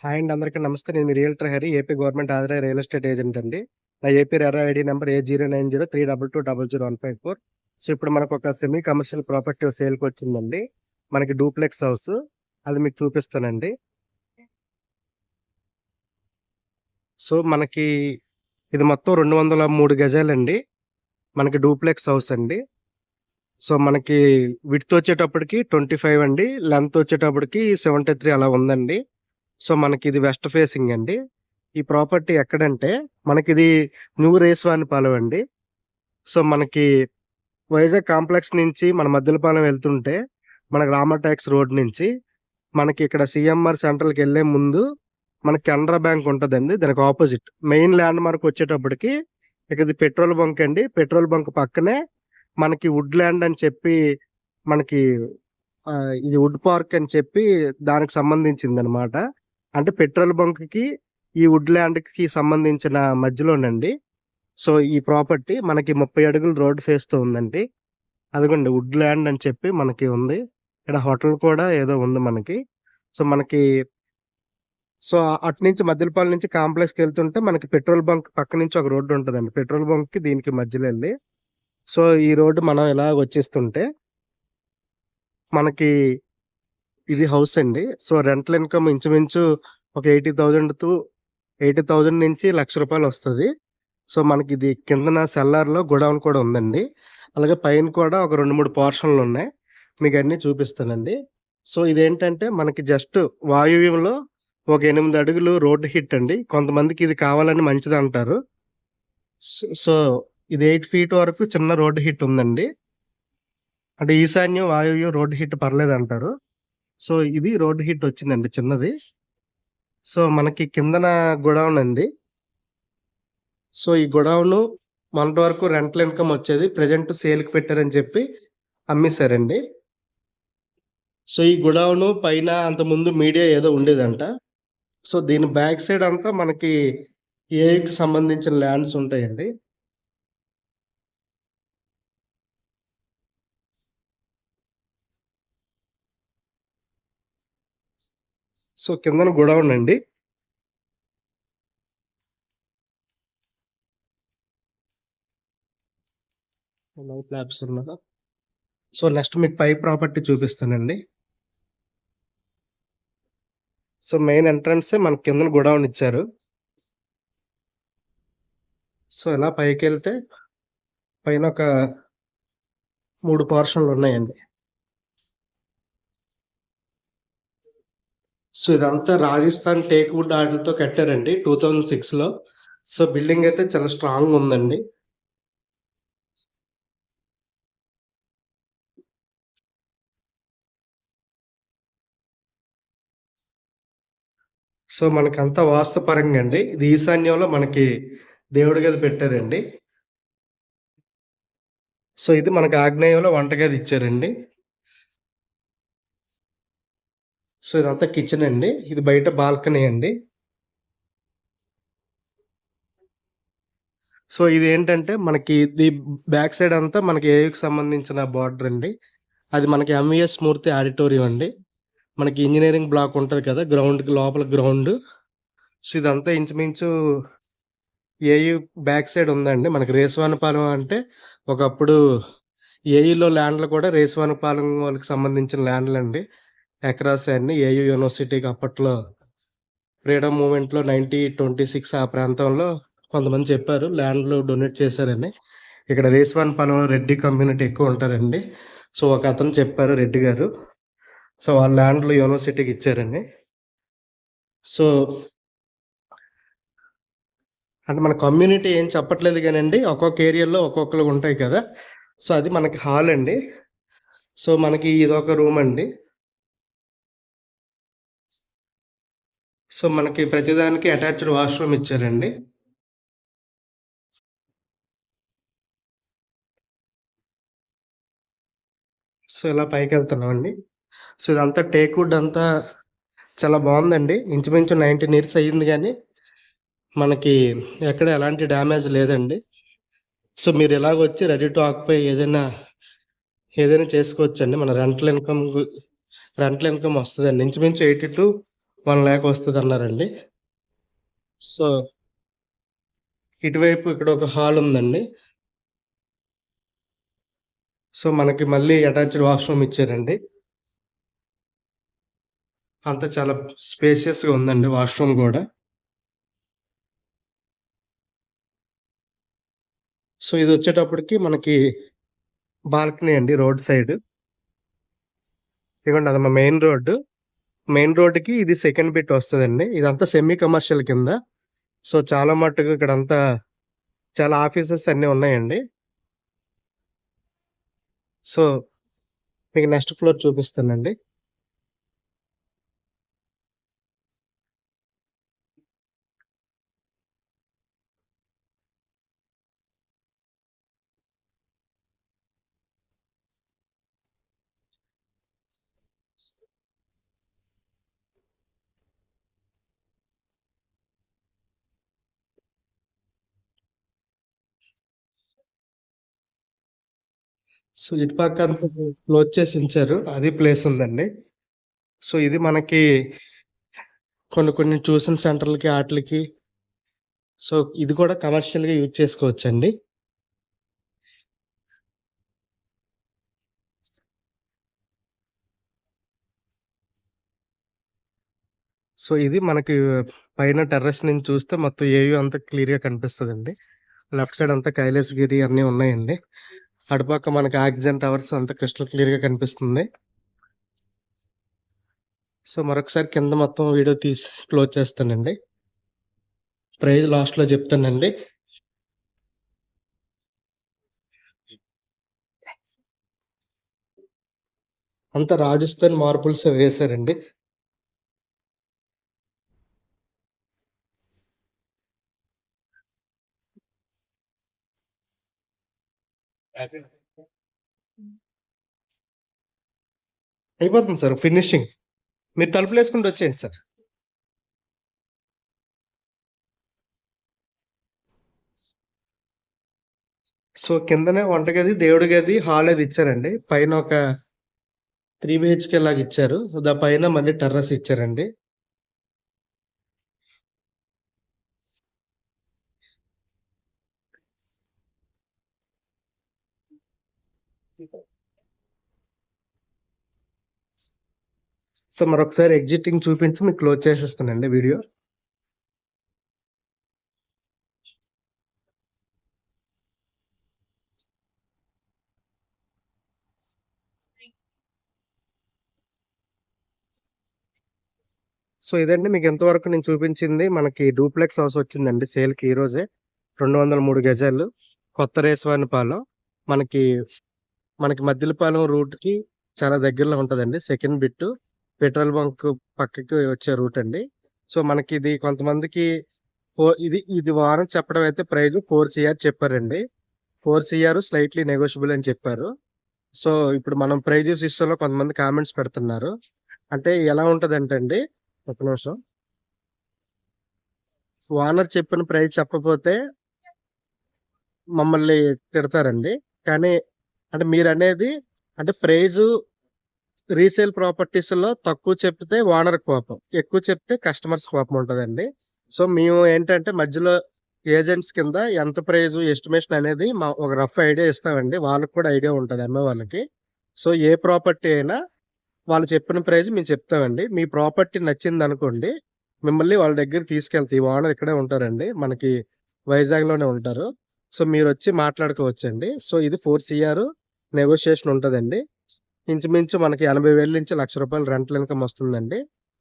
Hi అండి. అందరికీ నమస్తే. నేను మీ realtor Hari. AP government authorized real estate agent అండి. నా AP RERA ID number A090322000154. So, ఇప్పుడు మనకొక సెమీ కమర్షియల్ ప్రాపర్టీ సేల్‌కొచ్చిందండి. మనకి డూప్లెక్స్ హౌసు. అది మీకు చూపిస్తానండి. సో, మనకి ఇది మొత్తం 203 గజాలండి. మనకి డూప్లెక్స్ హౌస్ అండి. సో, మనకి విడ్త్ వచ్చేటప్పటికి 25 అండి. లెంత్ వచ్చేటప్పటికి 73 అలా ఉందండి. సో, మనకిది వెస్ట్ ఫేసింగ్ అండి. ఈ ప్రాపర్టీ ఎక్కడంటే, మనకిది న్యూ రేస్వానిపాలెం అండి. సో, మనకి వైజాగ్ కాంప్లెక్స్ నుంచి మన మద్దిలపాలెం వెళ్తుంటే, మనకి రామటాక్స్ రోడ్ నుంచి, మనకి ఇక్కడ సీఎంఆర్ సెంట్రల్‌కెళ్ళే ముందు, మనకి కెనరా బ్యాంక్ ఉంటదండి. దానికి ఆపోజిట్. మెయిన్ ల్యాండ్ మార్క్ వచ్చేటప్పటికి, ఇది పెట్రోల్ బంక్ అండి. పెట్రోల్ బంక్ పక్కనే మనకి వుడ్ ల్యాండ్ అని చెప్పి, మనకి ఇది వుడ్ పార్క్ అని చెప్పి దానికి సంబంధించిందనమాట. అంటే పెట్రోల్ బంక్‌కి, ఈ వుడ్ ల్యాండ్‌కి సంబంధించిన మధ్యలోనండి. సో, ఈ ప్రాపర్టీ మనకి 30 అడుగులు రోడ్ ఫేస్‌తో ఉందండి. అదిగోండి వుడ్ ల్యాండ్ అని చెప్పి మనకి ఉంది. ఇక్కడ హోటల్ కూడా ఏదో ఉంది మనకి. సో, మనకి అటునుంచి మద్దిలపాలెం నుంచి కాంప్లెక్స్‌కెళ్తుంటే మనకి పెట్రోల్ బంక్ పక్క నుంచి ఒక రోడ్డు ఉంటదండి. పెట్రోల్ బంక్‌కి దీనికి మధ్యలో ఎళ్లి. సో, ఈ రోడ్డు మనం ఇలాగ వచ్చేస్తుంటే మనకి ఇది హౌస్ అండి. సో, రెంటల్ ఇన్‌కమ్ ఇంచుమించు ఒక 80,000 నుంచి ₹1,00,000 వస్తది. సో, మనకిది కిందన సెల్లార్‌లో గోడౌన్ కూడా ఉందండి. అలాగే పైన కూడా ఒక 2, 3 పోర్షన్‌లున్నాయి. మీకన్నీ చూపిస్తానండి. సో, ఇదేంటంటే మనకి జస్ట్ వాయువ్యంలో ఒక 8 అడుగులు రోడ్ హిట్ అండి. కొంతమందికి ఇది కావాలని మంచిదంటారు. సో, ఇది 8 ఫీట్ వరకు చిన్న రోడ్ హిట్ ఉందండి. అంటే ఈశాన్యం, వాయువ్యం రోడ్ హిట్ పర్లేదంటారు. సో, ఇది రోడ్ హిట్ వచ్చిందండి చిన్నది. సో, మనకి కిందన గోడౌన్ అండి. సో, ఈ గోడౌను మొన్నటి వరకు రెంటల్ ఇన్‌కమ్ వచ్చేది. ప్రెజెంట్ సేల్‌కి పెట్టారని చెప్పి అమ్మేశారండి. సో, ఈ గోడౌను పైన అంతకుముందు మీడియా ఏదో ఉండేదంట. సో, దీని బ్యాక్ సైడ్ అంతా మనకి ఏఐకి సంబంధించిన ల్యాండ్స్ ఉంటాయండి. సో, కిందన గోడౌన్ అండి. లైట్ ల్యాబ్స్ ఉన్నదా? సో, నెక్స్ట్ మీకు పై ప్రాపర్టీ చూపిస్తానండి. సో, మెయిన్ ఎంట్రన్సే మనకి కిందన గోడౌన్ ఇచ్చారు. సో, ఇలా పైకెళ్తే పైన ఒక 3 పోర్షన్‌లు ఉన్నాయండి. సో, ఇదంతా రాజస్థాన్ టేక్ వుడ్ ఆటిలతో కట్టారండి 2006లో. సో, బిల్డింగ్ అయితే చాలా స్ట్రాంగ్ ఉందండి. సో, మనకంతా వాస్తు పరంగా అండి. ఇది ఈశాన్యంలో మనకి దేవుడి గది పెట్టారండి. సో, ఇది మనకి ఆగ్నేయంలో వంటగది ఇచ్చారండి. సో, ఇదంతా కిచెన్ అండి. ఇది బయట బాల్కనీ అండి. సో, ఇదేంటంటే మనకి ఇది బ్యాక్ సైడ్ అంతా మనకి ఏయుకి సంబంధించిన బార్డర్ అండి. అది మనకి ఎంవీఎస్ మూర్తి ఆడిటోరియం అండి. మనకి ఇంజినీరింగ్ బ్లాక్ ఉంటది కదా! గ్రౌండ్‌కి లోపల గ్రౌండు. సో, ఇదంతా ఇంచుమించు ఏయూ బ్యాక్ సైడ్ ఉందండి. మనకి రేస్వానిపాలెం అంటే ఒకప్పుడు ఏయూలో ల్యాండ్‌లు కూడా రేస్వానిపాలెం వాళ్ళకి సంబంధించిన ల్యాండ్‌లండి. ఎకరాస్ అన్నీ ఏయూ యూనివర్సిటీకి అప్పట్లో ఫ్రీడమ్ మూవ్‌మెంట్‌లో 1926 ఆ ప్రాంతంలో కొంతమంది చెప్పారు ల్యాండ్‌లు డొనేట్ చేశారని. ఇక్కడ రేస్వానిపాలెంలో రెడ్డి కమ్యూనిటీ ఎక్కువ ఉంటారండి. సో, ఒకతను చెప్పారు రెడ్డి గారు. సో, వాళ్ళ ల్యాండ్‌లు యూనివర్సిటీకి ఇచ్చారండి. సో, అంటే మన కమ్యూనిటీ ఏం చెప్పట్లేదు గానండి. ఒక్కొక్క ఏరియాలో ఒక్కొక్కలాగా ఉంటాయి కదా! సో, అది మనకి హాల్ అండి. సో, మనకి ఇదొక రూమ్ అండి. సో, మనకి ప్రతిదానికి అటాచ్డ్ వాష్‌రూమ్ ఇచ్చారండి. సో, ఇలా పైకెళ్తున్నామండి. సో, ఇదంతా టేక్ వుడ్ అంతా చాలా బావుందండి. ఇంచుమించు 19 ఇయర్స్ అయ్యింది గానీ, మనకి ఎక్కడ ఎలాంటి డ్యామేజ్ లేదండి. సో, మీరు ఇలాగొచ్చి రెడీ టు ఆక్యుపై ఏదైనా చేసుకోవచ్చండి. మన రెంటల్ ఇన్‌కమ్ వస్తదండి. ఇంచుమించు 80,000 to 1,00,000 వస్తదన్నారండి. సో, ఇటువైపు ఇక్కడ ఒక హాల్ ఉందండి. సో, మనకి మళ్ళీ అటాచ్డ్ వాష్‌రూమ్ ఇచ్చారండి. అంతా చాలా స్పేషియస్‌గా ఉందండి వాష్‌రూమ్ గూడా. సో, ఇదొచ్చేటప్పటికి మనకి బాల్కనీ అండి రోడ్ సైడ్. ఇదిగోండి అది మా మెయిన్ రోడ్డు. మెయిన్ రోడ్డుకి ఇది సెకండ్ బిట్ వస్తదండి. ఇదంతా సెమీ కమర్షియల్ కింద. సో, చాలా మట్టుకు ఇక్కడంతా చాలా ఆఫీసెస్ అన్నీ ఉన్నాయండి. సో, మీకు నెక్స్ట్ ఫ్లోర్ చూపిస్తానండి. సో, ఇటు పక్కంతా క్లోజ్ చేసి ఉంచారు. అది ప్లేస్ ఉందండి. సో, ఇది మనకి కొన్ని కొన్ని ట్యూషన్ సెంటర్‌లకి ఆటిలకి సో, ఇది కూడా కమర్షియల్‌గా యూజ్ చేసుకోవచ్చండి. సో, ఇది మనకి పైన టెర్రస్ నుంచి చూస్తే మొత్తం ఏయూ అంతా క్లియర్‌గా కనిపిస్తదండి. లెఫ్ట్ సైడ్ అంతా కైలాసగిరి అన్నీ ఉన్నాయండి. అటుపక్క మనకి ఆక్సిజన్ టవర్స్ అంతా క్రిస్టల్ క్లియర్‌గా కనిపిస్తుంది. సో, మరొకసారి కింద మొత్తం వీడియో తీసి క్లోజ్ చేస్తానండి. ప్రైస్ లాస్ట్‌లో చెప్తానండి. అంతా రాజస్థాన్ మార్బుల్స్ వేశారండి. అయిపోతుంది సార్ ఫినిషింగ్. మీరు తలుపులేసుకుంటూ వచ్చేయండి సార్. సో, కిందనే వంటగది, దేవుడి గది, హాల్ అది ఇచ్చారండి. పైన ఒక 3 బీహెచ్‌కే లాగా ఇచ్చారు. సో, పైన మళ్ళీ టెర్రస్ ఇచ్చారండి. సో, మరొకసారి ఎగ్జిటింగ్ చూపించి మీకు క్లోజ్ చేసేస్తానండి వీడియో. సో, ఇదండి మీకు ఇంతవరకు నేను చూపించింది మనకి డూప్లెక్స్ హౌస్ వచ్చిందండి సేల్‌కి ఈరోజే. 203 గజాలు. కొత్త రేస్వానిపాలెం. మనకి, మనకి మద్దిలపాలెం రూట్‌కి చాలా దగ్గరలో ఉంటదండి. Second bit. పెట్రోల్ బంక్ పక్కకి వచ్చే రూట్ అండి. సో, మనకిది కొంతమందికి ఇది వారం చెప్పడం అయితే ప్రైస్ 4 సీఆర్ చెప్పారండి. 4 సీఆర్ స్లైట్‌లీ నెగోషియబుల్ అని చెప్పారు. సో, ఇప్పుడు మనం ప్రైజెస్ విషయంలో కొంతమంది కామెంట్స్ పెడుతున్నారు. అంటే ఎలా ఉంటదంటే అండి, ఒక్క నిమిషం. ఓనర్ చెప్పిన ప్రైస్ చెప్పపోతే మమ్మల్ని తిడతారండి. కానీ అంటే మీరనేది అంటే ప్రైజు రీసేల్ ప్రాపర్టీస్‌లో తక్కువ చెప్తే ఓనర్‌కి కోపం. ఎక్కువ చెప్తే కస్టమర్స్ కోపం ఉంటదండి. సో, మేము ఏంటంటే మధ్యలో ఏజెంట్స్ కింద ఎంత ప్రైజు ఎస్టిమేషన్ అనేది ఒక రఫ్ ఐడియా ఇస్తామండి. వాళ్ళకి కూడా ఐడియా ఉంటది అమ్మే వాళ్ళకి. సో, ఏ ప్రాపర్టీ అయినా వాళ్ళు చెప్పిన ప్రైస్ మేము చెప్తామండి. మీ ప్రాపర్టీ నచ్చిందనుకోండి, మిమ్మల్ని వాళ్ళ దగ్గరికి తీసుకెళ్తా. ఈ ఓనర్ ఇక్కడే ఉంటారండి. మనకి వైజాగ్‌లోనే ఉంటారు. సో, మీరొచ్చి మాట్లాడుకోవచ్చండి. సో, ఇది 4 సీఆర్ నెగోషియేషన్ ఉంటదండి. ఇంచుమించు మనకి 80,000 నుంచి రూ. 1,00,000 రెంటల్ ఇన్‌కమ్ వస్తుందండి.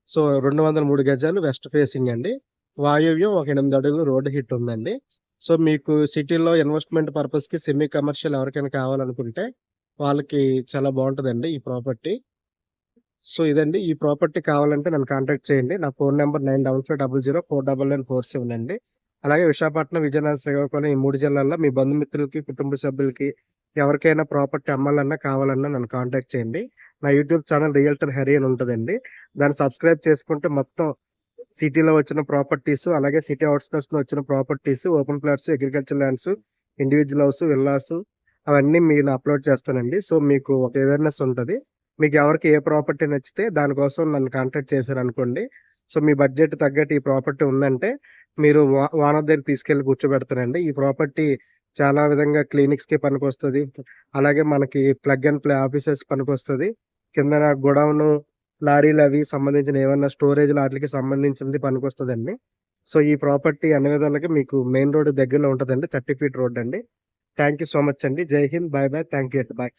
సో, 203 గజాలు వెస్ట్ ఫేసింగ్ అండి. వాయువ్యం ఒక 8 అడుగులు రోడ్ హిట్ ఉందండి. సో, మీకు సిటీలో ఇన్వెస్ట్‌మెంట్ పర్పస్‌కి సెమీ కమర్షియల్ ఎవరికైనా కావాలనుకుంటే, వాళ్ళకి చాలా బావుంటదండి ఈ ప్రాపర్టీ. సో, ఇదండి. ఈ ప్రాపర్టీ కావాలంటే నన్ను కాంటాక్ట్ చేయండి. నా ఫోను నంబర్ 9550049947 అండి. అలాగే విశాఖపట్నం, విజయనగరం, శ్రీకాకుళం ఈ 3 జిల్లాల్లో మీ బంధుమిత్రులకి, కుటుంబ సభ్యులకి ఎవరికైనా ప్రాపర్టీ అమ్మాలన్నా, కావాలన్నా నన్ను కాంటాక్ట్ చేయండి. నా యూట్యూబ్ ఛానల్ రియల్టర్ హరి అని ఉంటదండి. దాన్ని సబ్స్క్రైబ్ చేసుకుంటే మొత్తం సిటీలో వచ్చిన ప్రాపర్టీస్, అలాగే సిటీ ఔట్‌స్కర్ట్స్‌లో వచ్చిన properties, open plots, agriculture lands, individual house, villas అవన్నీ నేను అప్‌లోడ్ చేస్తానండి. సో, మీకు ఒక అవేర్‌నెస్ ఉంటది. మీకు ఎవరికి ఏ ప్రాపర్టీ నచ్చితే దానికోసం నన్ను కాంటాక్ట్ చేశారనుకోండి. సో, మీ బడ్జెట్ తగ్గట్టు ఈ ప్రాపర్టీ ఉందంటే మీరు ఓనర్ దగ్గరికి తీసుకెళ్ళి కూర్చోబెడతానండి. ఈ ప్రాపర్టీ చాలా విధంగా క్లినిక్స్‌కి పనికొస్తది. అలాగే మనకి ప్లగ్ అండ్ ప్లే ఆఫీసెస్ పనికొస్తది. కిందన గోడౌను, లారీలవి సంబంధించిన ఏమన్నా స్టోరేజ్‌లు ఆటిలకి సంబంధించింది పనికొస్తదండి. సో, ఈ ప్రాపర్టీ అన్ని విధాలుగా మీకు మెయిన్ రోడ్ దగ్గరలో ఉంటదండి. 30 ఫీట్ రోడ్ అండి. థాంక్ యూ సో మచ్ అండి. జై Hind. By by. Thank you అండి. బై.